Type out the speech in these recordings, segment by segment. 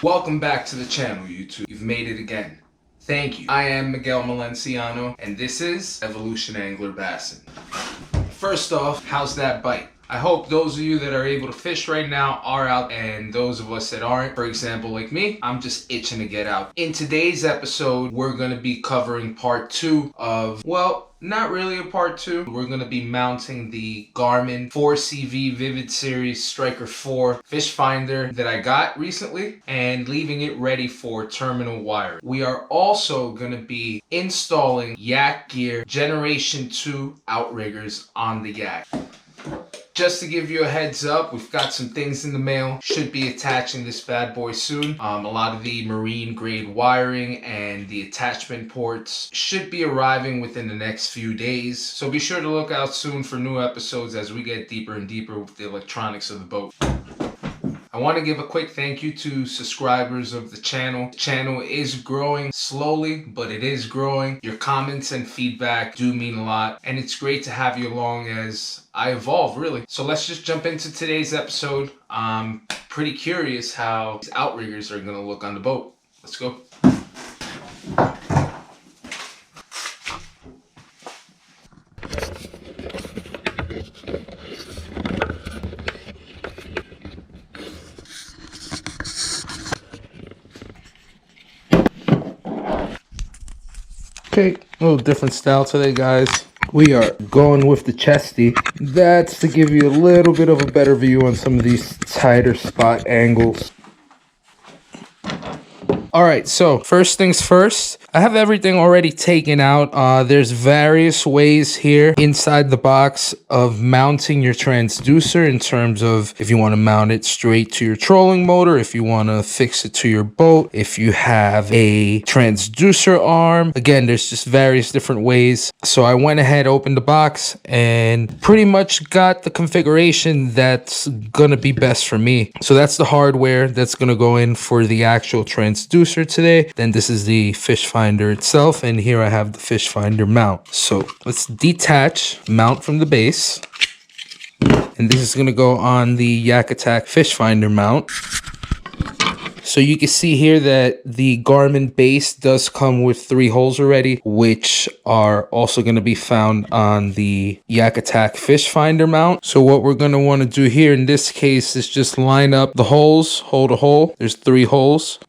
Welcome back to the channel, YouTube. You've made it again. Thank you. I am Miguel Malenciano, and this is Evolution Angler Bassin. First off, how's that bite? I hope those of you that are able to fish right now are out, and those of us that aren't, for example like me, I'm just itching to get out. In today's episode, we're going to be covering part 2 of, well, not really a part 2. We're going to be mounting the Garmin 4CV Vivid Series Striker 4 fish finder that I got recently and leaving it ready for terminal wire. We are also going to be installing Yak Gear Generation 2 Outriggers on the Yak. Just to give you a heads up, we've got some things in the mail. Should be attaching this bad boy soon. A lot of the marine grade wiring and the attachment ports should be arriving within the next few days. So be sure to look out soon for new episodes as we get deeper and deeper with the electronics of the boat. I want to give a quick thank you to subscribers of the channel. The channel is growing slowly, but it is growing. Your comments and feedback do mean a lot, and it's great to have you along as I evolve, really. So let's just jump into today's episode. I'm pretty curious how these outriggers are going to look on the boat. Let's go. Okay, a little different style today, guys. We are going with the chesty. That's to give you a little bit of a better view on some of these tighter spot angles. Alright, so first things first, I have everything already taken out. There's various ways here inside the box of mounting your transducer in terms of if you want to mount it straight to your trolling motor, if you want to fix it to your boat, if you have a transducer arm. Again, there's just various different ways. So I went ahead, opened the box, and pretty much got the configuration that's going to be best for me. So that's the hardware that's going to go in for the actual transducer today. Then this is the fish finder itself, and here I have the fish finder mount. So let's detach mount from the base, and this is going to go on the Yak Attack fish finder mount. So you can see here that the Garmin base does come with 3 holes already, which are also going to be found on the Yak Attack fish finder mount. So what we're going to want to do here in this case is just line up the holes, hole to hole. There's 3 holes.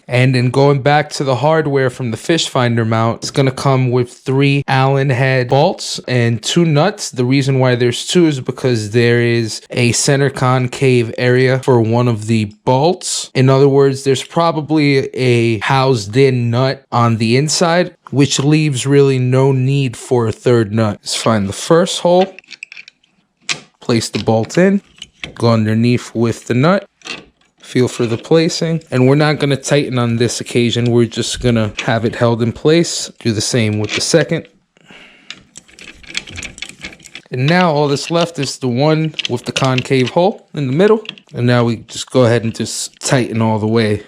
And then going back to the hardware from the fish finder mount, it's going to come with 3 Allen head bolts and 2 nuts. The reason why there's 2 is because there is a center concave area for one of the bolts. In other words, there's probably a housed in nut on the inside, which leaves really no need for a 3rd nut. Let's find the first hole, place the bolt in, go underneath with the nut. Feel for the placing, and we're not going to tighten on this occasion. We're just going to have it held in place. Do the same with the second. And now all that's left is the one with the concave hole in the middle. And now we just go ahead and just tighten all the way.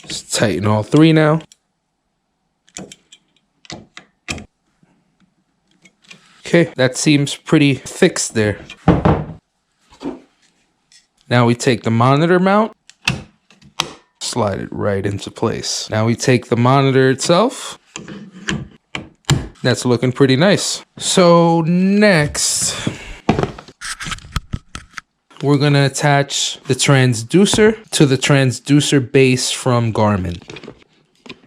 Just tighten all 3 now. Okay, that seems pretty fixed there. Now we take the monitor mount, slide it right into place. Now we take the monitor itself. That's looking pretty nice. So next, we're going to attach the transducer to the transducer base from Garmin.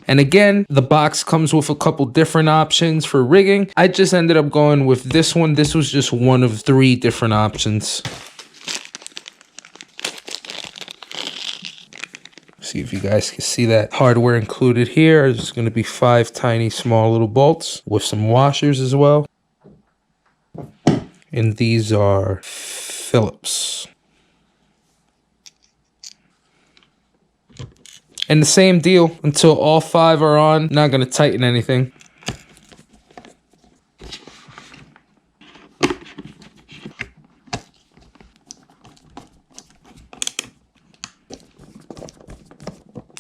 And again, the box comes with a couple different options for rigging. I just ended up going with this one. This was just one of 3 different options. See if you guys can see that hardware included here. There's going to be 5 tiny small little bolts with some washers as well. And these are Phillips. And the same deal until all 5 are on. Not going to tighten anything.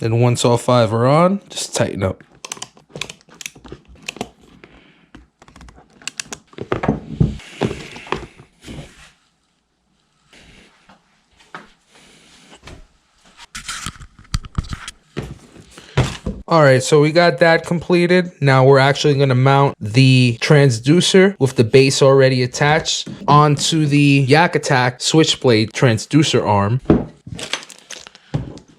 Then once all 5 are on, just tighten up. All right, so we got that completed. Now we're actually going to mount the transducer with the base already attached onto the Yak Attack switchblade transducer arm.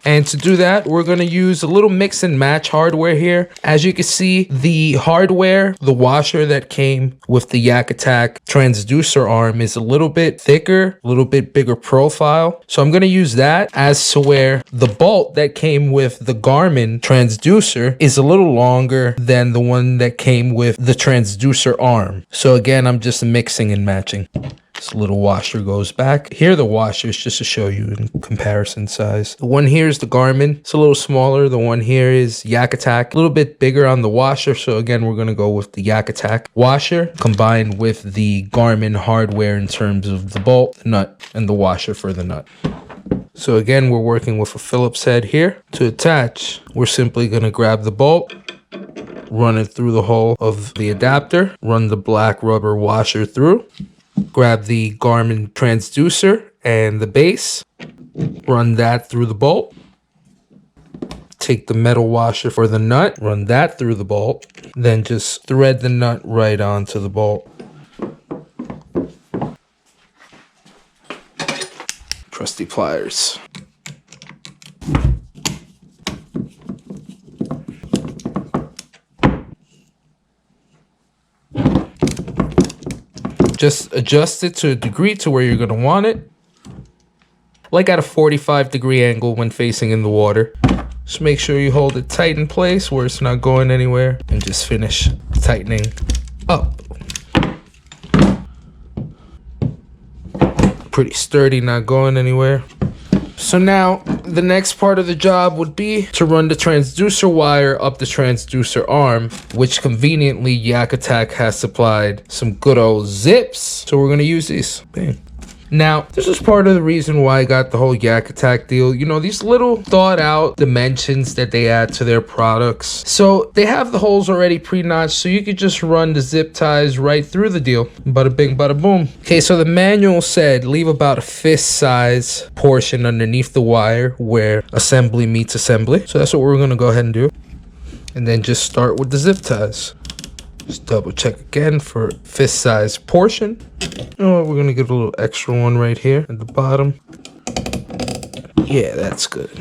And to do that, we're going to use a little mix and match hardware here. As you can see, the hardware, the washer that came with the Yak Attack transducer arm is a little bit thicker, a little bit bigger profile. So I'm going to use that, as to where the bolt that came with the Garmin transducer is a little longer than the one that came with the transducer arm. So again, I'm just mixing and matching. This little washer goes back. Here the washer is just to show you in comparison size. The one here is the Garmin. It's a little smaller. The one here is Yak Attack. A little bit bigger on the washer. So again, we're going to go with the Yak Attack washer combined with the Garmin hardware in terms of the bolt, the nut, and the washer for the nut. So again, we're working with a Phillips head here. To attach, we're simply going to grab the bolt, run it through the hole of the adapter, run the black rubber washer through. Grab the Garmin transducer and the base, run that through the bolt. Take the metal washer for the nut, run that through the bolt, then just thread the nut right onto the bolt. Trusty pliers. Just adjust it to a degree to where you're going to want it. Like at a 45-degree angle when facing in the water. Just make sure you hold it tight in place where it's not going anywhere. And just finish tightening up. Pretty sturdy, not going anywhere. So now the next part of the job would be to run the transducer wire up the transducer arm, which conveniently Yak Attack has supplied some good old zips. So we're going to use these. Bang. Now, this is part of the reason why I got the whole Yak Attack deal. You know, these little thought out dimensions that they add to their products. So they have the holes already pre-notched, so you could just run the zip ties right through the deal. Bada bing, bada boom. Okay, so the manual said leave about a fist size portion underneath the wire where assembly meets assembly. So that's what we're gonna go ahead and do. And then just start with the zip ties. Just double check again for fist size portion. You know what, we're gonna get a little extra one right here at the bottom. Yeah, that's good.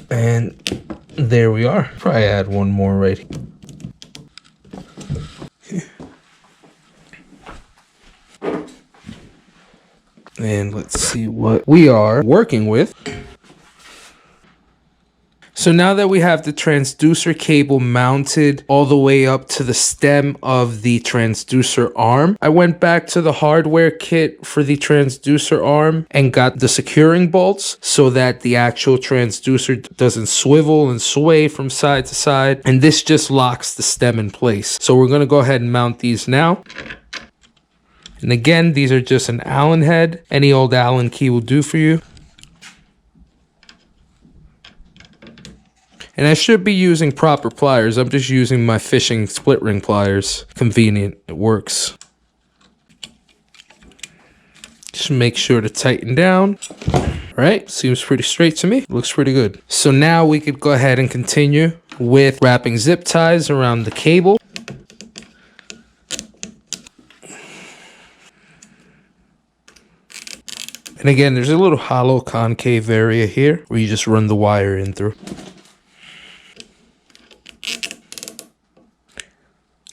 And there we are. Probably add one more right here. And let's see what we are working with. So now that we have the transducer cable mounted all the way up to the stem of the transducer arm, I went back to the hardware kit for the transducer arm and got the securing bolts so that the actual transducer doesn't swivel and sway from side to side. And this just locks the stem in place. So we're going to go ahead and mount these now. And again, these are just an Allen head. Any old Allen key will do for you. And I should be using proper pliers. I'm just using my fishing split ring pliers. Convenient, it works. Just make sure to tighten down. All right, seems pretty straight to me. Looks pretty good. So now we could go ahead and continue with wrapping zip ties around the cable. And again, there's a little hollow concave area here where you just run the wire in through.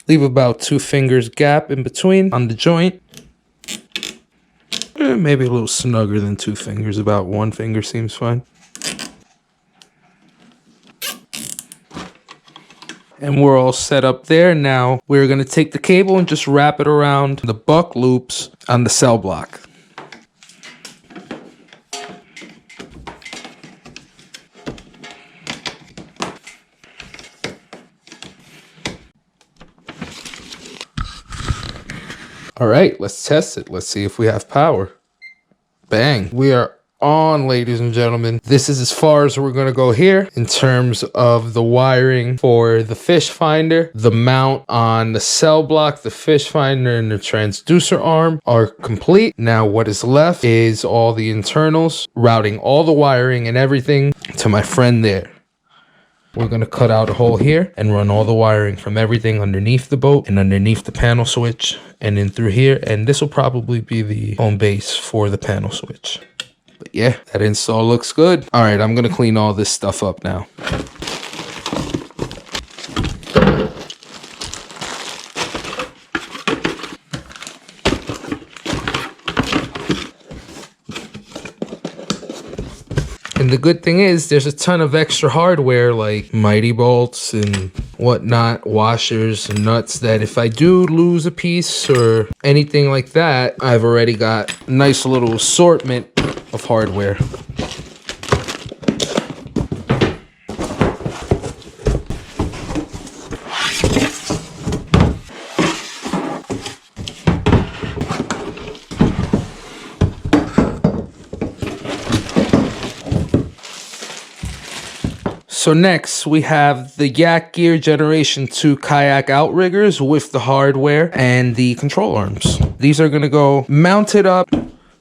Leave about 2 fingers gap in between on the joint. Maybe a little snugger than 2 fingers, about 1 finger seems fine. And we're all set up there. Now we're going to take the cable and just wrap it around the buck loops on the cell block. All right, let's test it. Let's see if we have power. Bang. We are on, ladies and gentlemen. This is as far as we're going to go here in terms of the wiring for the fish finder. The mount on the cell block, the fish finder, and the transducer arm are complete. Now what is left is all the internals, routing all the wiring and everything to my friend there. We're going to cut out a hole here and run all the wiring from everything underneath the boat and underneath the panel switch and in through here. And this will probably be the home base for the panel switch. But yeah, that install looks good. All right, I'm going to clean all this stuff up now. And the good thing is there's a ton of extra hardware like mighty bolts and whatnot, washers and nuts, that if I do lose a piece or anything like that, I've already got a nice little assortment of hardware. So next we have the Yak Gear Generation 2 kayak outriggers with the hardware and the control arms. These are going to go mounted up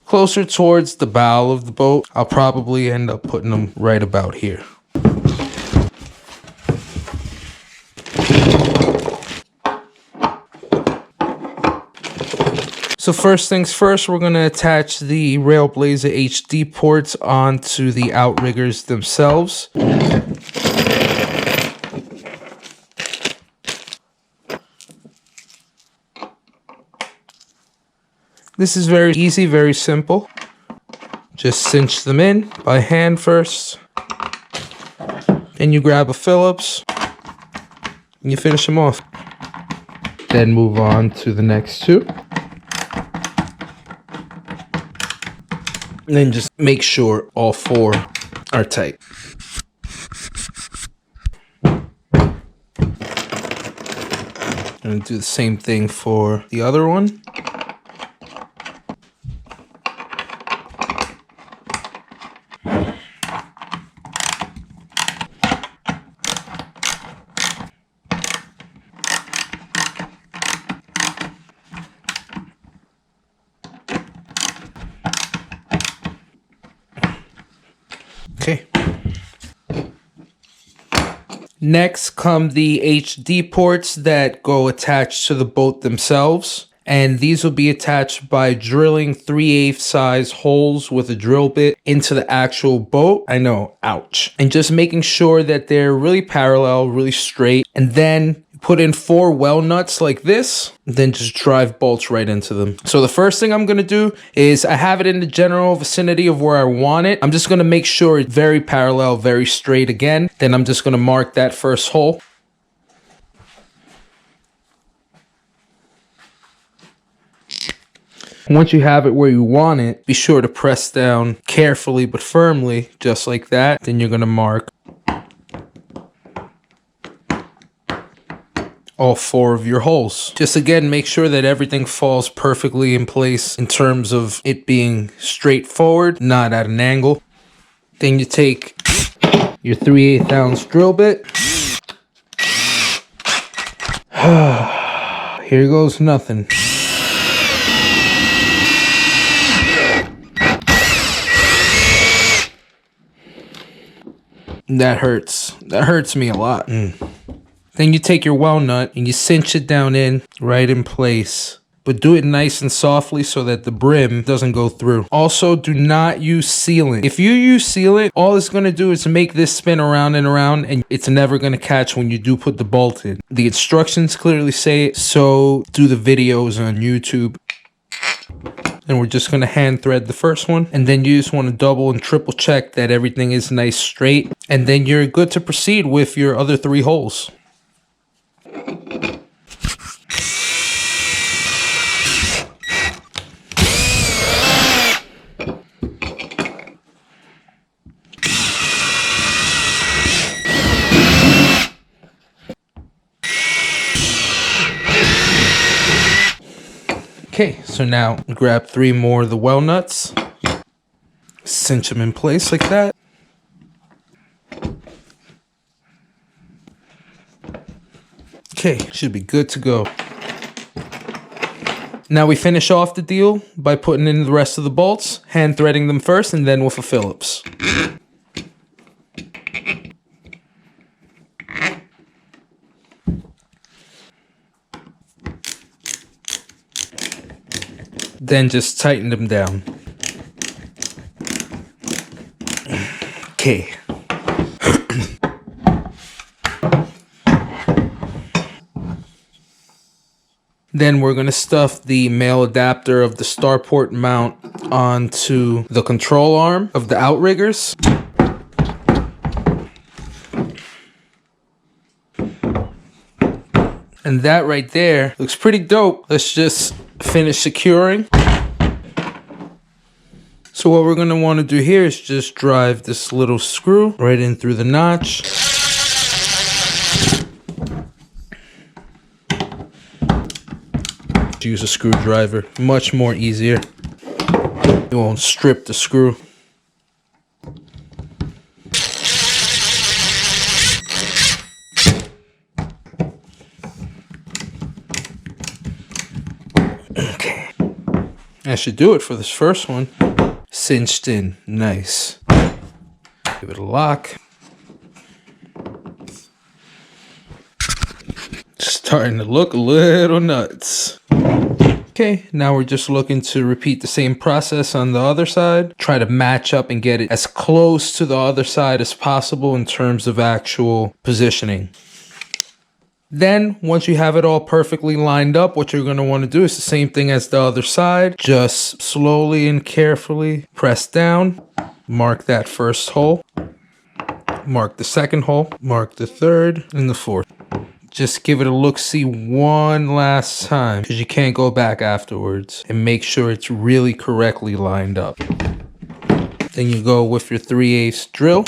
closer towards the bow of the boat. I'll probably end up putting them right about here. So first things first, we're going to attach the Railblazer HD ports onto the outriggers themselves. This is very easy, very simple. Just cinch them in by hand first. And you grab a Phillips and you finish them off. Then move on to the next two. And then just make sure all four are tight. And do the same thing for the other one. Okay. Next come the HD ports that go attached to the boat themselves. And these will be attached by drilling 3/8 size holes with a drill bit into the actual boat. I know, ouch. And just making sure that they're really parallel, really straight. And then put in 4 well nuts like this, then just drive bolts right into them. So the first thing I'm going to do is I have it in the general vicinity of where I want it. I'm just going to make sure it's very parallel, very straight again. Then I'm just going to mark that first hole. Once you have it where you want it, be sure to press down carefully but firmly, just like that. Then you're going to mark all 4 of your holes. Just again, make sure that everything falls perfectly in place in terms of it being straightforward, not at an angle. Then you take your 3/8 ounce drill bit. Here goes nothing. That hurts. That hurts me a lot. Then you take your well nut and you cinch it down in right in place. But do it nice and softly so that the brim doesn't go through. Also, do not use sealant. If you use sealant, all it's going to do is make this spin around and around, and it's never going to catch when you do put the bolt in. The instructions clearly say it, so do the videos on YouTube. And we're just going to hand thread the first one. And then you just want to double and triple check that everything is nice straight. And then you're good to proceed with your other 3 holes. Okay, so now grab 3 more of the well nuts, Cinch them in place like that. Okay, should be good to go. Now we finish off the deal by putting in the rest of the bolts, hand threading them first, and then with a Phillips. Then just tighten them down. Okay. Then we're going to stuff the male adapter of the starport mount onto the control arm of the Outriggers. And that right there looks pretty dope. Let's just finish securing. So what we're going to want to do here is just drive this little screw right in through the notch. Use a screwdriver, much more easier. You won't strip the screw. Okay, that should do it for this first one. Cinched in, nice. Give it a lock. Starting to look a little nuts. Okay, now we're just looking to repeat the same process on the other side. Try to match up and get it as close to the other side as possible in terms of actual positioning. Then, once you have it all perfectly lined up, what you're going to want to do is the same thing as the other side. Just slowly and carefully press down. Mark that first hole. Mark the second hole. Mark the third and the fourth. Just give it a look-see one last time, because you can't go back afterwards, and make sure it's really correctly lined up. Then you go with your 3/8 drill.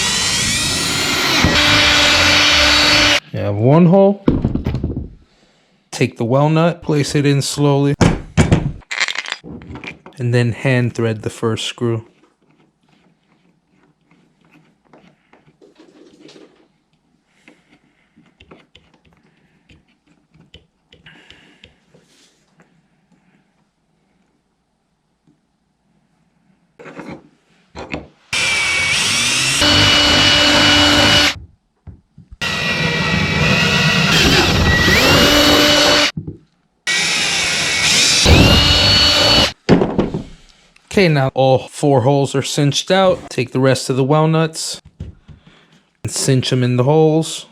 You have one hole. Take the well nut, place it in slowly, and then hand thread the first screw. Okay, now all 4 holes are cinched out. Take the rest of the well nuts and cinch them in the holes.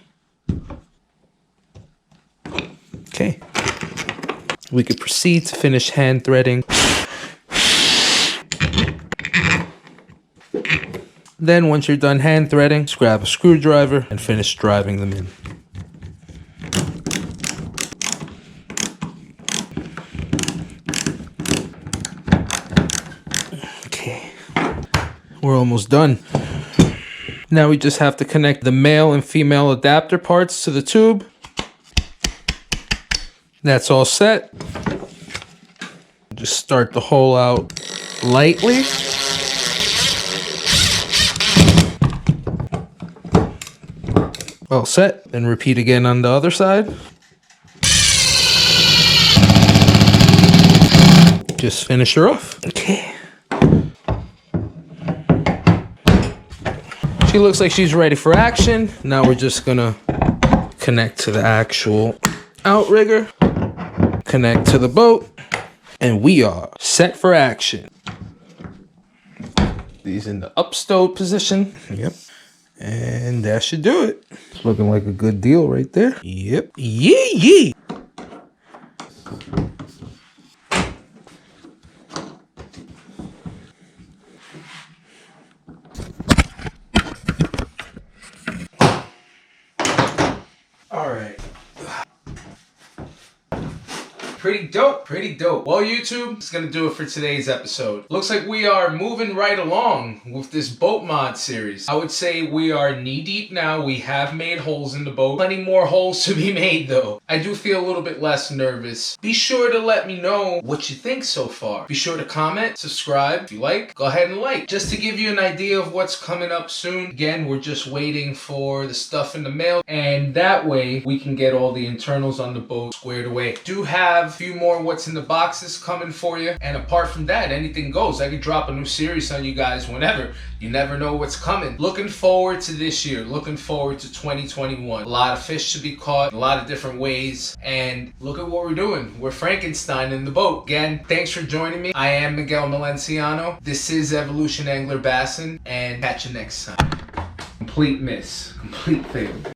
Okay. We could proceed to finish hand threading. Then once you're done hand threading, just grab a screwdriver and finish driving them in. We're almost done. Now we just have to connect the male and female adapter parts to the tube. That's all set. Just start the hole out lightly. All set. Then repeat again on the other side. Just finish her off. Okay. She looks like she's ready for action. Now we're just gonna connect to the actual outrigger, connect to the boat, and we are set for action. These in the upstowed position. Yep. And that should do it. It's looking like a good deal right there. Yep. Yee yee. pretty dope, pretty dope. Well, YouTube, it's gonna do it for today's episode. Looks like we are moving right along with this boat mod series. I would say we are knee deep now. We have made holes in the boat. Plenty more holes to be made though. I do feel a little bit less nervous. Be sure to let me know what you think so far. Be sure to comment, subscribe. If you like, go ahead and like. Just to give you an idea of what's coming up soon. Again, we're just waiting for the stuff in the mail, and that way we can get all the internals on the boat squared away. Do have a few more what's in the boxes coming for you, and apart from that, anything goes. I could drop a new series on you guys whenever. You never know what's coming. Looking forward to this year. Looking forward to 2021. A lot of fish to be caught, a lot of different ways, and look at what we're doing. We're Frankenstein in the boat. Again, thanks for joining me. I am Miguel Malenciano. This is Evolution Angler Bassin, and catch you next time. Complete miss. Complete failure.